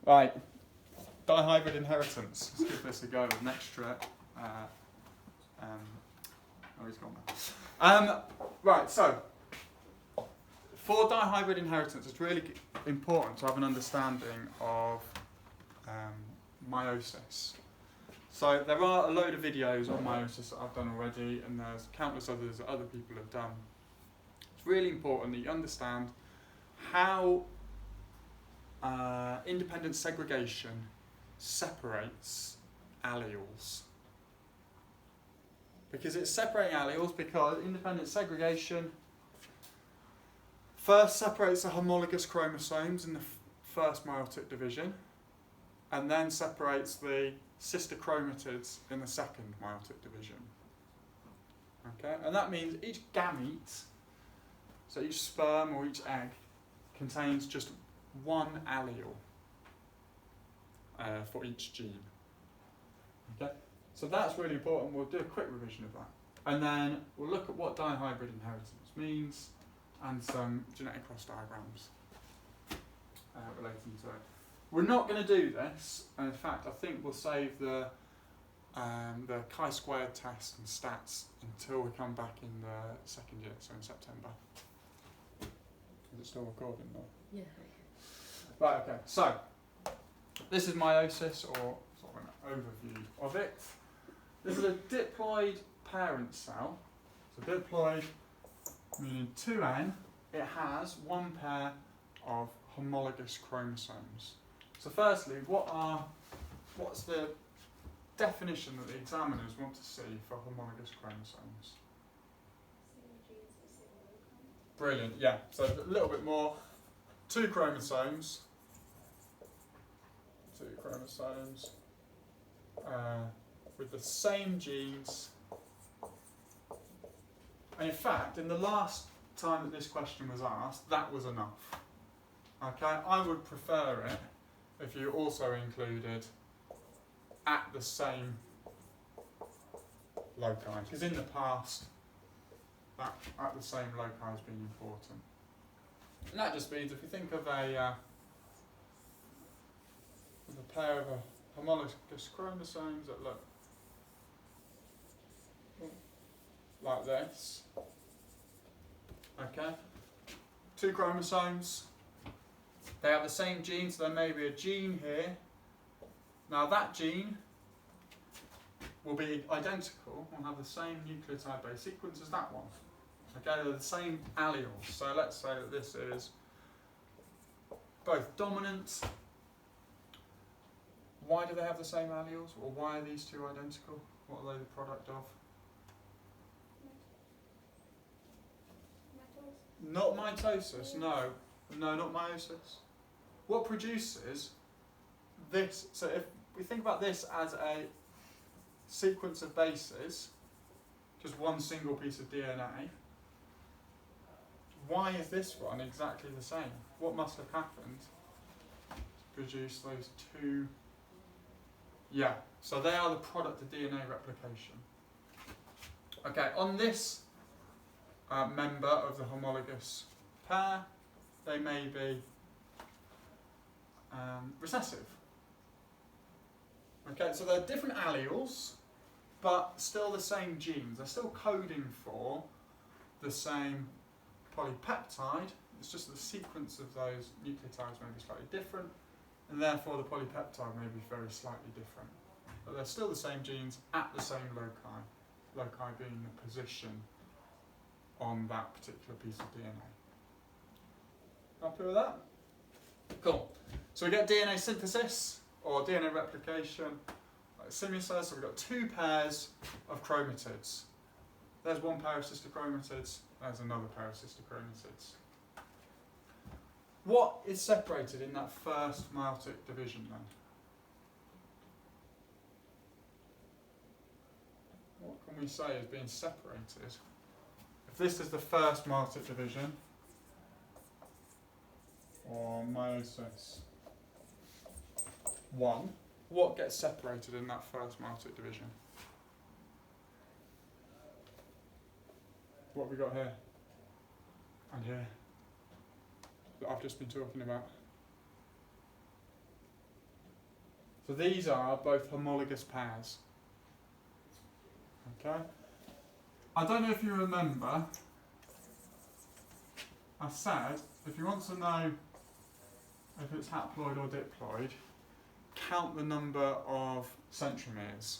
Right, dihybrid inheritance. Let's give this a go with an extra. Oh, he's gone now. Right, so for dihybrid inheritance, it's really important to have an understanding of meiosis. So there are a load of videos on meiosis that I've done already, and there's countless others that other people have done. It's really important that you understand how independent segregation separates alleles. Because it's separating alleles because independent segregation first separates the homologous chromosomes in the first meiotic division, and then separates the sister chromatids in the second meiotic division. Okay, and that means each gamete, so each sperm or each egg, contains just one allele for each gene. Okay, so that's really important. We'll do a quick revision of that, and then we'll look at what dihybrid inheritance means and some genetic cross diagrams relating to it. We're not going to do this, and in fact, I think we'll save the chi-squared test and stats until we come back in the second year, so in September. Is it still recording though? Yeah. Right, okay, so this is meiosis, or sort of an overview of it. This is a diploid parent cell. So diploid meaning 2N, it has one pair of homologous chromosomes. So firstly, what's the definition that the examiners want to see for homologous chromosomes? Brilliant, yeah. So a little bit more. Two chromosomes with the same genes. And in fact, in the last time that this question was asked, that was enough. Okay, I would prefer it if you also included at the same loci, because in the past, that at the same loci has been important. And that just means if you think of a pair of homologous chromosomes that look like this, okay, two chromosomes, they have the same gene, so there may be a gene here. Now that gene will be identical, will have the same nucleotide base sequence as that one. Okay, they're the same alleles. So let's say that this is both dominant. Why do they have the same alleles? Or why are these two identical? What are they the product of? Not mitosis, no. No, not meiosis. What produces this? So if we think about this as a sequence of bases, just one single piece of DNA, why is this one exactly the same? What must have happened to produce those two? Yeah, so they are the product of DNA replication. Okay, on this member of the homologous pair, they may be recessive. Okay, so they're different alleles, but still the same genes. They're still coding for the same polypeptide. It's just the sequence of those nucleotides may be slightly different, and therefore the polypeptide may be very slightly different. But they're still the same genes at the same loci, loci being the position on that particular piece of DNA. Happy with that? Cool. So we get DNA synthesis, or DNA replication, like Simi says, so we've got two pairs of chromatids. There's one pair of sister chromatids, there's another pair of sister chromatids. What is separated in that first meiotic division then? What can we say is being separated? If this is the first meiotic division, or meiosis 1, what gets separated in that first meiotic division? What have we got here? And here? That I've just been talking about. So these are both homologous pairs. Okay? I don't know if you remember, I said if you want to know if it's haploid or diploid, count the number of centromeres.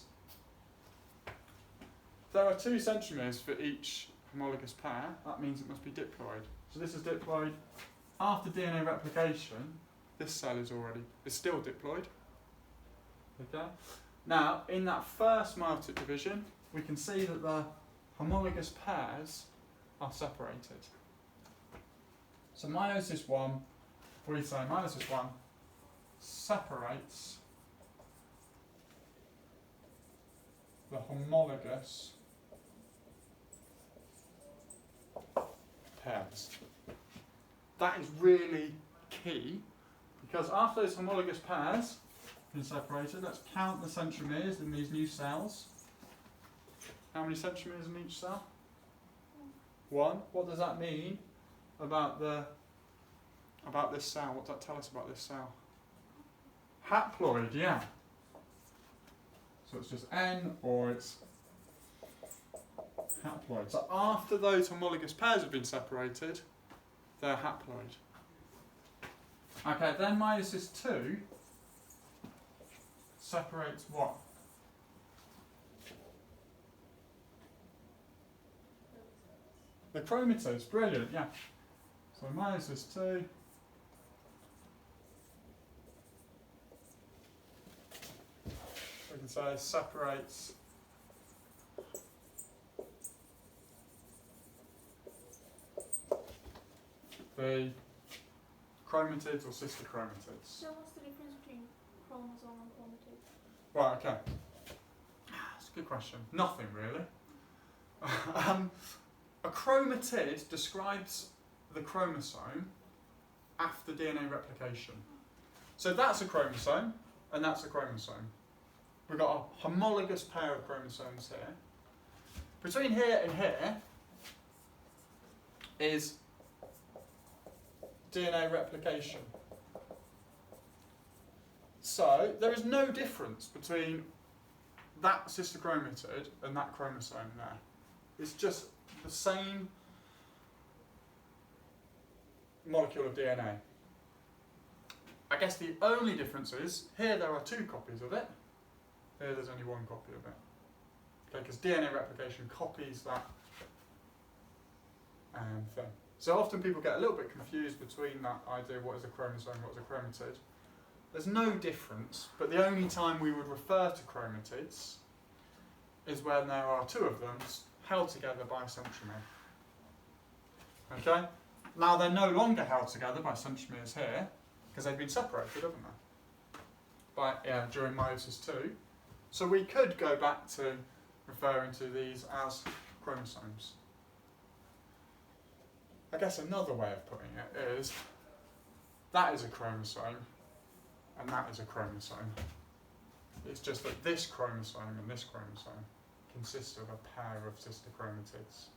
There are 2 centromeres for each homologous pair, that means it must be diploid. So this is diploid. After DNA replication, this cell is still diploid. Okay? Now, in that first meiotic division, we can see that the homologous pairs are separated. So meiosis 1, if we say meiosis 1, separates the homologous pairs. That is really key, because after those homologous pairs have been separated, let's count the centromeres in these new cells. How many centromeres in each cell? 1. What does that mean about this cell? What does that tell us about this cell? Haploid, yeah. So it's just N, or it's haploid. So after those homologous pairs have been separated, they're haploid. Okay, then meiosis 2 separates what? The chromatids, brilliant, yeah. So meiosis 2 we can say separates the chromatids or sister chromatids. So what's the difference between chromosome and chromatid? Right, okay. That's a good question. Nothing really. A chromatid describes the chromosome after DNA replication. So that's a chromosome, and that's a chromosome. We've got a homologous pair of chromosomes here. Between here and here is DNA replication. So there is no difference between that sister chromatid and that chromosome there. It's just the same molecule of DNA. I guess the only difference is, here there are 2 copies of it, here there's only 1 copy of it. Okay, because DNA replication copies that thing. So often people get a little bit confused between that idea, what is a chromosome, what is a chromatid. There's no difference, but the only time we would refer to chromatids is when there are 2 of them held together by a centromere. Okay? Now they're no longer held together by centromeres here, because they've been separated, haven't they? During meiosis 2. So we could go back to referring to these as chromosomes. I guess another way of putting it is, that is a chromosome, and that is a chromosome. It's just that this chromosome and this chromosome consist of a pair of sister chromatids.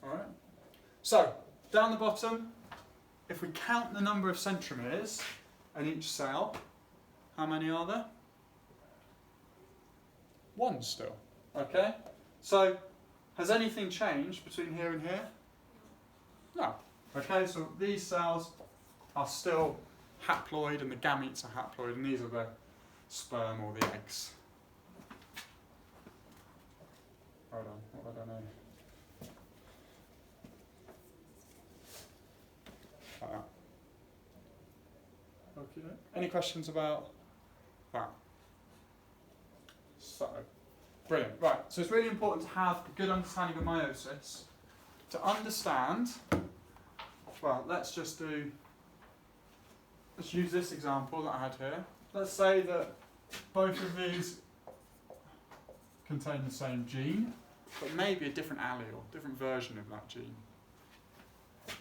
Alright? So, down the bottom, if we count the number of centromeres in each cell, how many are there? 1 still. Okay? So, has anything changed between here and here? No. Okay, so these cells are still haploid and the gametes are haploid, and these are the sperm or the eggs. Hold on, what have I done here? Like that. Okay. Any questions about that? So, brilliant. Right, so it's really important to have a good understanding of meiosis. To understand, well, let's use this example that I had here. Let's say that both of these contain the same gene, but maybe a different allele, different version of that gene.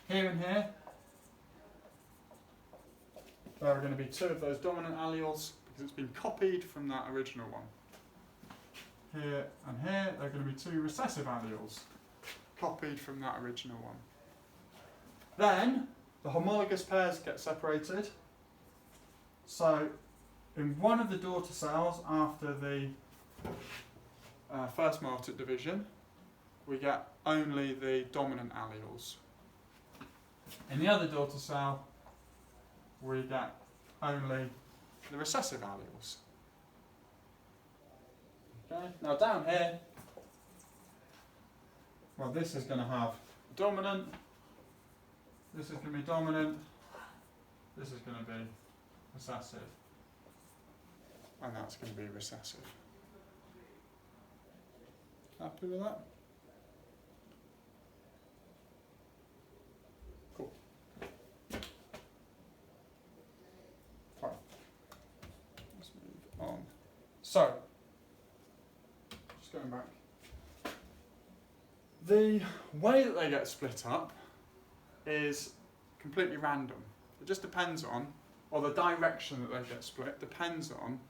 Here and here, there are going to be 2 of those dominant alleles because it's been copied from that original one. Here and here, there are going to be 2 recessive alleles copied from that original one. Then, the homologous pairs get separated, So in one of the daughter cells after the first meiotic division, we get only the dominant alleles. In the other daughter cell, we get only the recessive alleles. Okay. Now down here, well, this is going to have dominant, this is going to be dominant, this is going to be recessive, and that's going to be recessive. Happy with that? Cool. Fine. Let's move on. So, just going back. The way that they get split up is completely random. It just depends on, or the direction that they get split depends on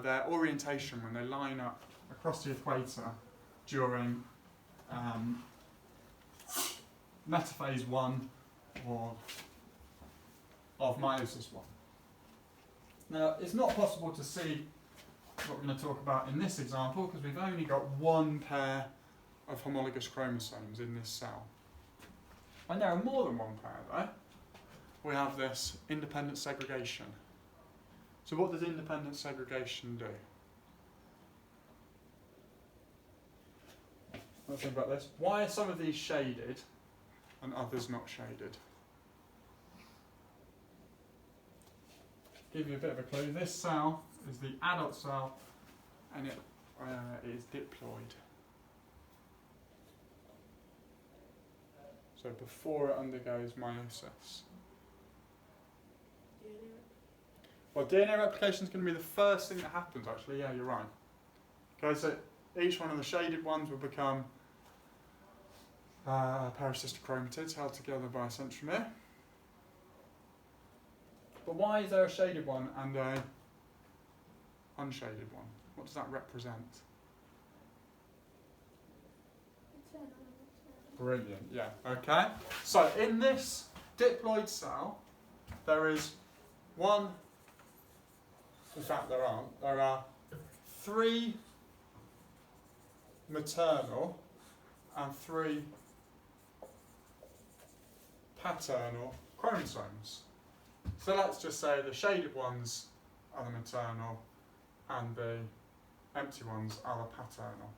their orientation when they line up across the equator during metaphase 1 or of meiosis 1. Now, it's not possible to see what we're going to talk about in this example because we've only got one pair of homologous chromosomes in this cell. And there are more than one pair though. We have this independent segregation. So what does independent segregation do? Let's think about this. Why are some of these shaded and others not shaded? Give you a bit of a clue. This cell is the adult cell and it is diploid. So before it undergoes meiosis. Well, DNA replication is going to be the first thing that happens, actually. Yeah, you're right. Okay, so each one of the shaded ones will become a pair of sister chromatids held together by a centromere. But why is there a shaded one and a unshaded one? What does that represent? Brilliant, yeah. Okay, so in this diploid cell, there is one, in fact there are 3 maternal and 3 paternal chromosomes. So let's just say the shaded ones are the maternal and the empty ones are the paternal.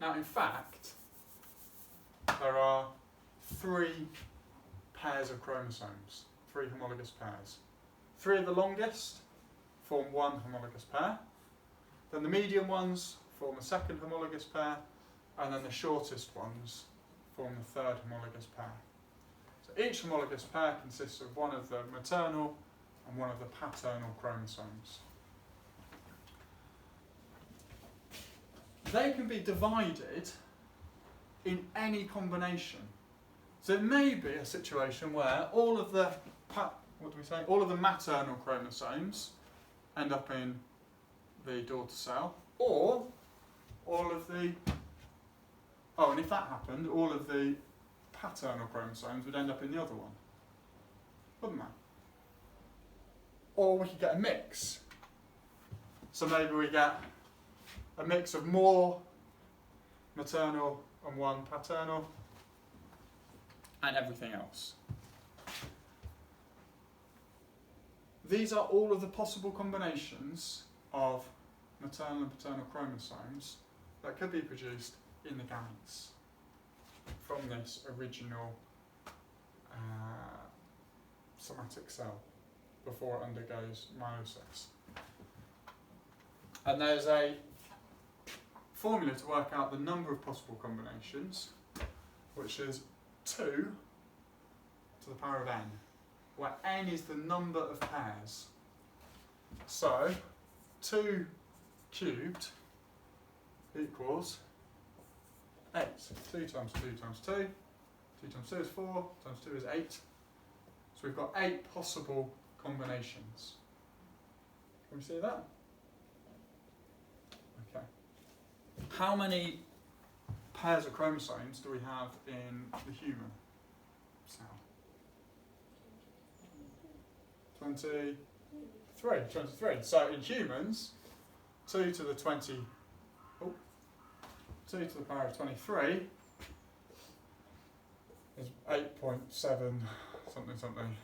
Now in fact, there are 3 pairs of chromosomes, 3 homologous pairs. 3 of the longest form 1 homologous pair, then the medium ones form a second homologous pair, and then the shortest ones form the 3rd homologous pair. So each homologous pair consists of one of the maternal and one of the paternal chromosomes. They can be divided in any combination. So it may be a situation where all of the all of the maternal chromosomes end up in the daughter cell, or all of the and if that happened, all of the paternal chromosomes would end up in the other one, wouldn't they? Or we could get a mix. So maybe we get a mix of more maternal and 1 paternal, and everything else. These are all of the possible combinations of maternal and paternal chromosomes that could be produced in the gametes from this original somatic cell before it undergoes meiosis. And there's a formula to work out the number of possible combinations, which is 2 to the power of n, where n is the number of pairs. So 2 cubed equals 8. 2 times 2 times 2. 2 times 2 is 4, times 2 is 8. So we've got 8 possible combinations. Can we see that? Okay. How many pairs of chromosomes do we have in the human cell? 23. 23. So in humans, 2 to the 20, 2 to the power of 23 is 8.7 something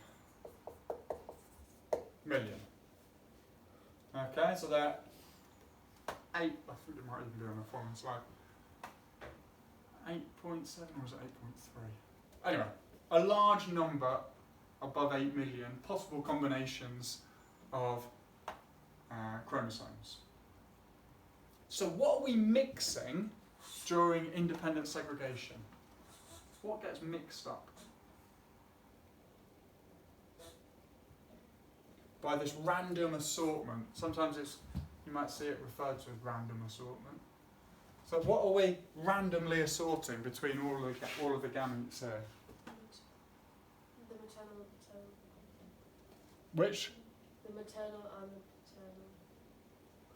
million. Okay, so that 8, I think it might even be on the following slide. 8.7 or is it 8.3? Anyway, a large number above 8 million possible combinations of chromosomes. So what are we mixing during independent segregation? What gets mixed up? By this random assortment. Sometimes you might see it referred to as random assortment. So what are we randomly assorting between all of the gametes here? The maternal and paternal. Which? The maternal and the paternal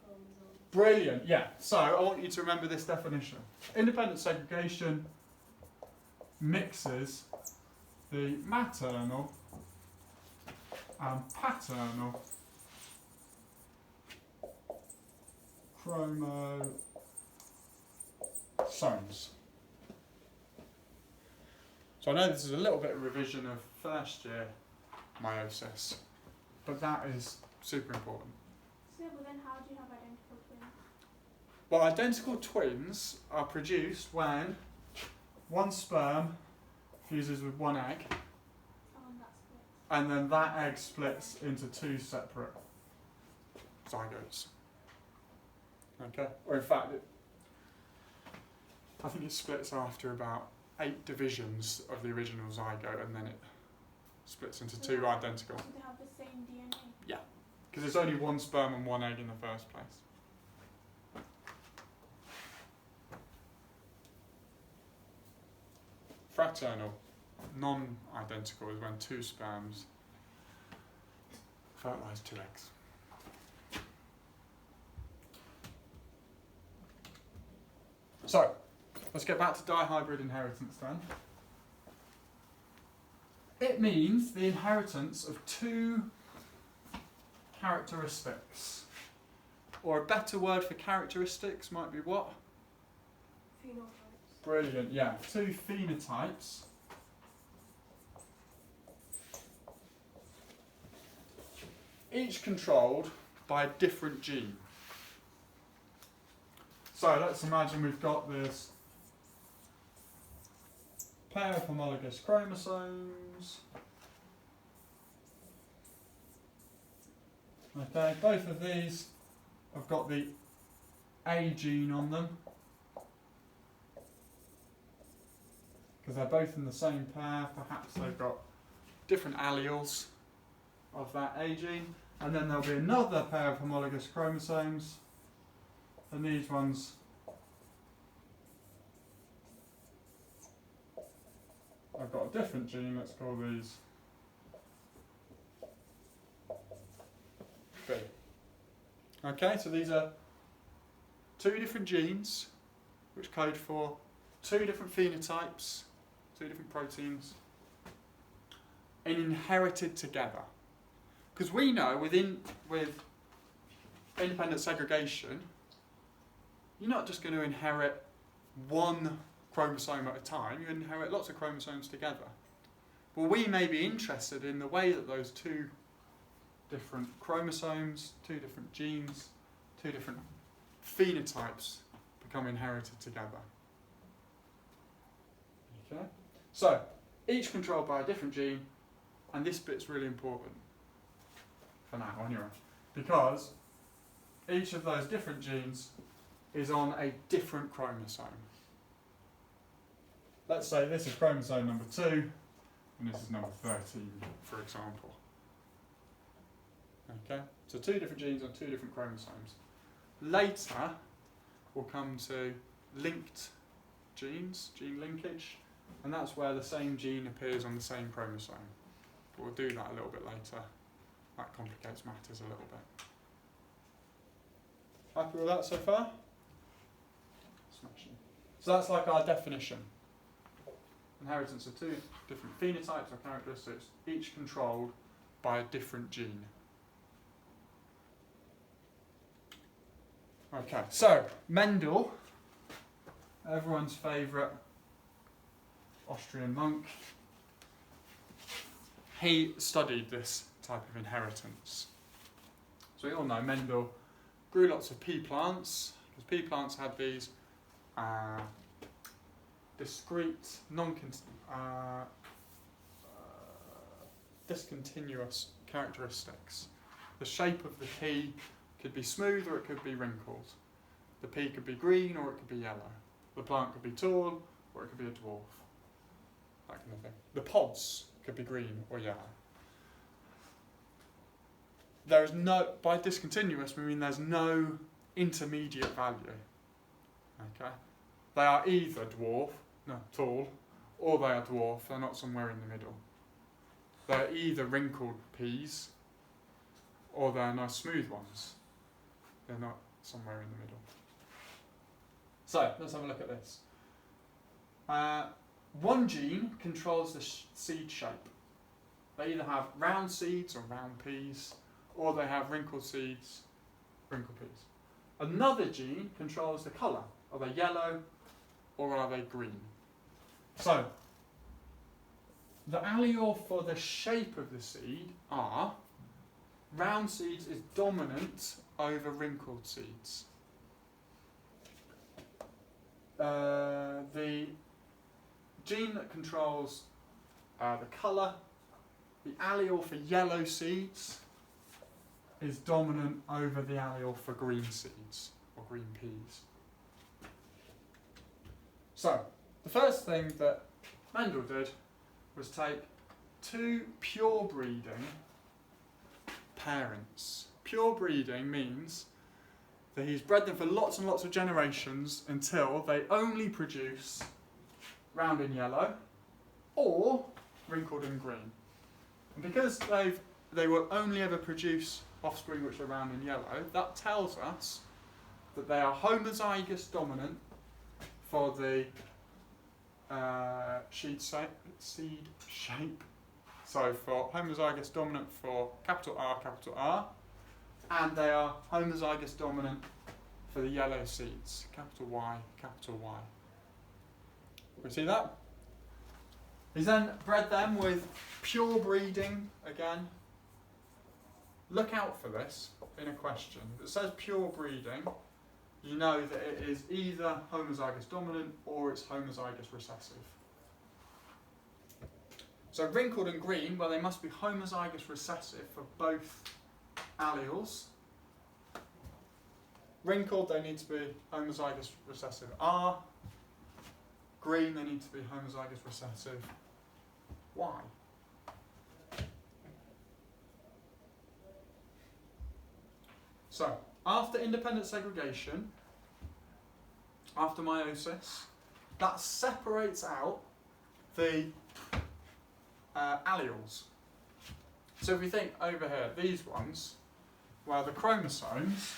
chromosomes. Brilliant, yeah. So I want you to remember this definition. Independent segregation mixes the maternal and paternal chromosomes. So I know this is a little bit of revision of first year meiosis, but that is super important. So, but then how do you have identical twins? Well, identical twins are produced when one sperm fuses with one egg, Oh, and that splits. and then that egg splits into 2 separate zygotes. Okay? Or in fact, I think it splits after about 8 divisions of the original zygote, and then it splits into 2 identical. So they have the same DNA? Because there's only one sperm and one egg in the first place. Fraternal, non-identical, is when 2 sperms fertilise 2 eggs. So, let's get back to dihybrid inheritance then. It means the inheritance of 2 characteristics. Or a better word for characteristics might be what? Phenotypes. Brilliant, yeah. 2 phenotypes. Each controlled by a different gene. So let's imagine we've got this pair of homologous chromosomes. Okay, both of these have got the A gene on them because they're both in the same pair. Perhaps they've got different alleles of that A gene, and then there'll be another pair of homologous chromosomes, and these ones I've got a different gene. Let's call these B. Okay, so these are 2 different genes which code for 2 different phenotypes, 2 different proteins, and inherited together. Because we know with independent segregation, you're not just going to inherit one chromosome at a time, you inherit lots of chromosomes together. Well, we may be interested in the way that those 2 different chromosomes, 2 different genes, 2 different phenotypes become inherited together. Okay? So, each controlled by a different gene, and this bit's really important for now anyway, because each of those different genes is on a different chromosome. Let's say this is chromosome number 2, and this is number 13, for example. Okay, so 2 different genes on 2 different chromosomes. Later, we'll come to linked genes, gene linkage, and that's where the same gene appears on the same chromosome. But we'll do that a little bit later. That complicates matters a little bit. Happy with that so far? Smashing. So that's like our definition. Inheritance of 2 different phenotypes or characteristics, each controlled by a different gene. Okay, so Mendel, everyone's favourite Austrian monk, he studied this type of inheritance. So we all know Mendel grew lots of pea plants, because pea plants had these discrete, discontinuous characteristics. The shape of the pea could be smooth or it could be wrinkled. The pea could be green or it could be yellow. The plant could be tall or it could be a dwarf. That kind of thing. The pods could be green or yellow. There is no, by discontinuous we mean there's no intermediate value. Okay? They are either tall, or they are dwarf, they're not somewhere in the middle. They're either wrinkled peas, or they're nice smooth ones. They're not somewhere in the middle. So, let's have a look at this. One gene controls the seed shape. They either have round seeds or round peas, or they have wrinkled seeds, wrinkled peas. Another gene controls the colour. Are they yellow or are they green? So, the allele for the shape of the seed are round seeds is dominant over wrinkled seeds. The gene that controls the colour, the allele for yellow seeds is dominant over the allele for green seeds or green peas. So, the first thing that Mendel did was take two pure breeding parents. Pure breeding means that he's bred them for lots and lots of generations until they only produce round and yellow or wrinkled and green. And because they will only ever produce offspring which are round and yellow, that tells us that they are homozygous dominant for the seed shape. So for homozygous dominant for capital R, and they are homozygous dominant for the yellow seeds, capital Y, capital Y. We see that? He's then bred them with pure breeding again. Look out for this in a question. If it says pure breeding, you know that it is either homozygous dominant or it's homozygous recessive. So wrinkled and green, well, they must be homozygous recessive for both alleles. Wrinkled, they need to be homozygous recessive R. Green, they need to be homozygous recessive Y. So, after independent segregation, after meiosis, that separates out the alleles. So if we think over here, these ones, well, the chromosomes,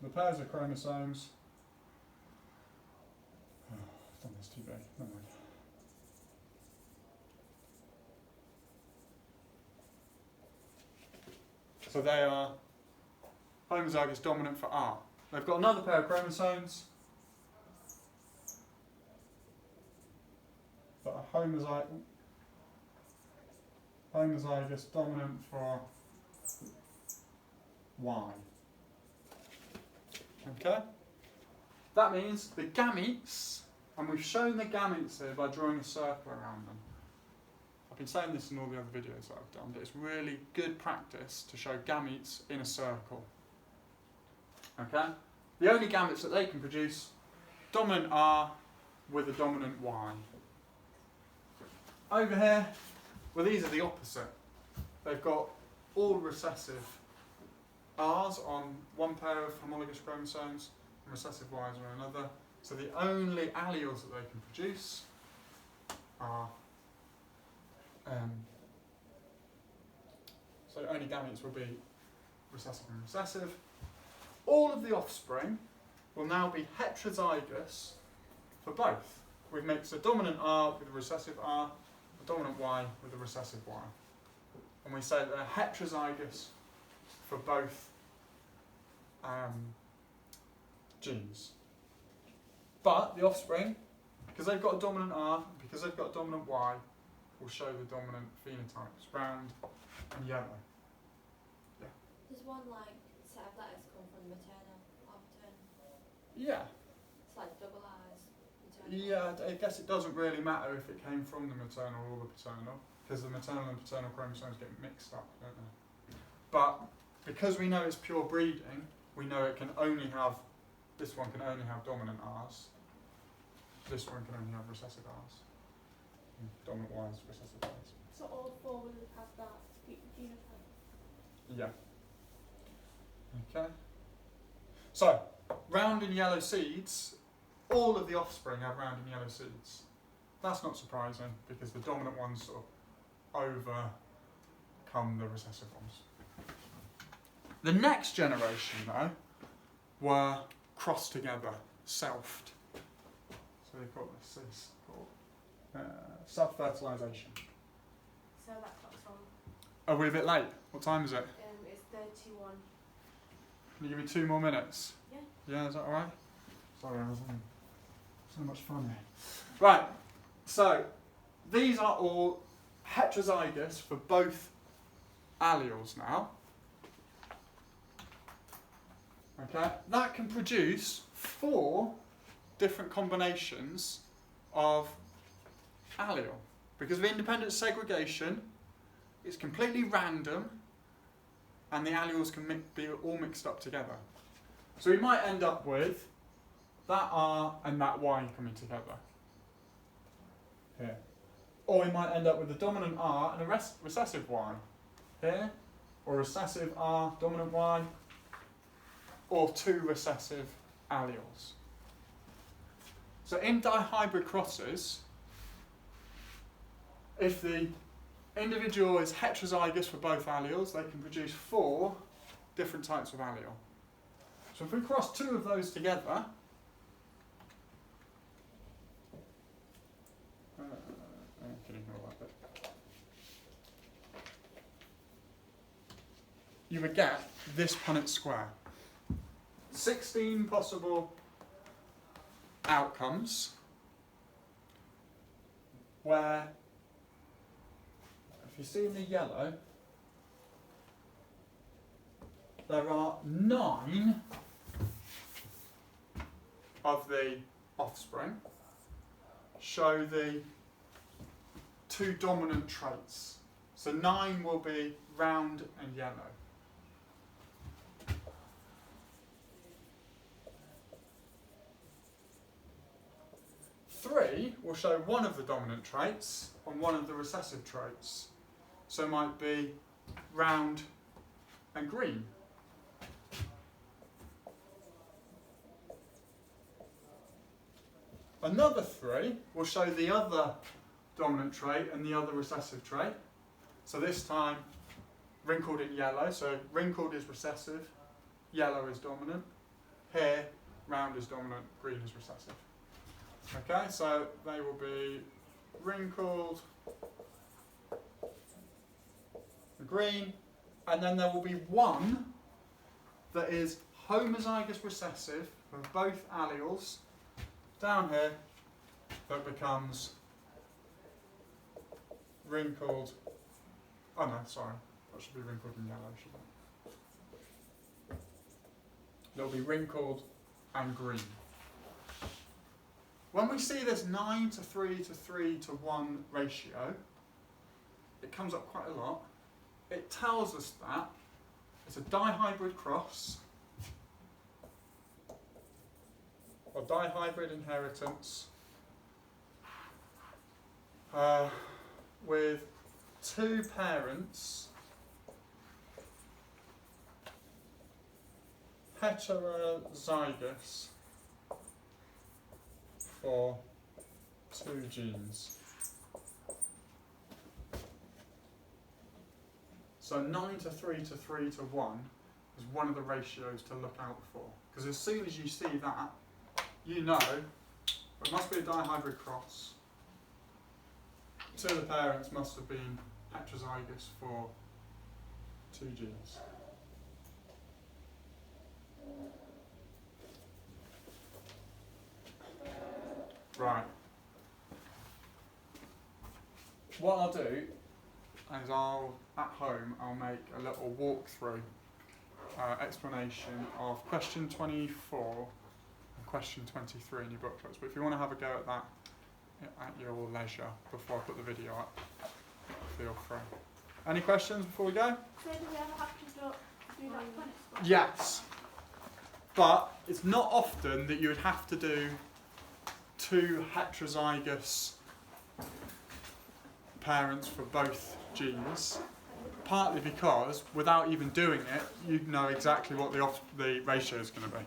the pairs of chromosomes, I've done this too big, never mind. So they are homozygous dominant for R. They've got another pair of chromosomes that are homozygous dominant for Y. Okay? That means the gametes, and we've shown the gametes here by drawing a circle around them. I've been saying this in all the other videos that I've done, but it's really good practice to show gametes in a circle. Okay? The only gametes that they can produce, dominant R with a dominant Y. Over here, well, these are the opposite. They've got all recessive R's on one pair of homologous chromosomes and recessive Y's on another. So the only alleles that they can produce are so only gametes will be recessive and recessive. All of the offspring will now be heterozygous for both. We've mixed a dominant R with a recessive R, a a dominant Y with a recessive Y. And we say that they're heterozygous for both genes. But the offspring, because they've got a dominant R, because they've got a dominant Y, will show the dominant phenotypes, round and yellow. Yeah. Does one set of letters come from maternal or paternal? Yeah. It's like double R's. Maternal. Yeah, I guess it doesn't really matter if it came from the maternal or the paternal, because the maternal and paternal chromosomes get mixed up, don't they? But because we know it's pure breeding, we know it can only have, this one can only have dominant R's, this one can only have recessive R's. Dominant Y's, recessive Y's. So all four will have that genotype. Yeah. Okay. So, round and yellow seeds, all of the offspring have round and yellow seeds. That's not surprising because the dominant ones sort of overcome the recessive ones. The next generation, though, were crossed together, selfed. So they call this called self-fertilisation. So that clock's on. Are we a bit late? What time is it? It's 31. Can you give me 2 more minutes? Yeah. Yeah, is that alright? Sorry, I was having so much fun here. Right, so these are all heterozygous for both alleles now. Okay, that can produce 4 different combinations of allele. Because of independent segregation, it's completely random and the alleles can be all mixed up together. So we might end up with that R and that Y coming together. Here. Or we might end up with a dominant R and a recessive Y. Here. Or recessive R, dominant Y. Or 2 recessive alleles. So in dihybrid crosses, if the individual is heterozygous for both alleles, they can produce 4 different types of allele. So if we cross 2 of those together, I can ignore that bit. You would get this Punnett Square. 16 possible outcomes where, if you see in the yellow, there are 9 of the offspring show the 2 dominant traits. So 9 will be round and yellow. 3 will show one of the dominant traits and one of the recessive traits. So it might be round and green. Another 3 will show the other dominant trait and the other recessive trait. So this time wrinkled in yellow, so wrinkled is recessive, yellow is dominant. Here, round is dominant, green is recessive. Okay, so they will be wrinkled, green, and then there will be one that is homozygous recessive for both alleles down here that becomes wrinkled. Oh no, sorry, that should be wrinkled in yellow, shouldn't it? They'll be wrinkled and green. When we see this 9 to 3 to 3 to 1 ratio, it comes up quite a lot. It tells us that it's a dihybrid cross or dihybrid inheritance with 2 parents heterozygous for 2 genes. So 9 to 3 to 3 to 1 is one of the ratios to look out for. Because as soon as you see that, you know it must be a dihybrid cross. two of the parents must have been heterozygous for 2 genes. Right. What I'll do is at home, I'll make a little walkthrough explanation of question 24 and question 23 in your booklets. But if you want to have a go at that at your leisure before I put the video up, feel free. Any questions before we go? So do we ever have to do that Punnett Square? Yes. But it's not often that you would have to do 2 heterozygous parents for both genes, partly because without even doing it, you know exactly what the ratio is going to be.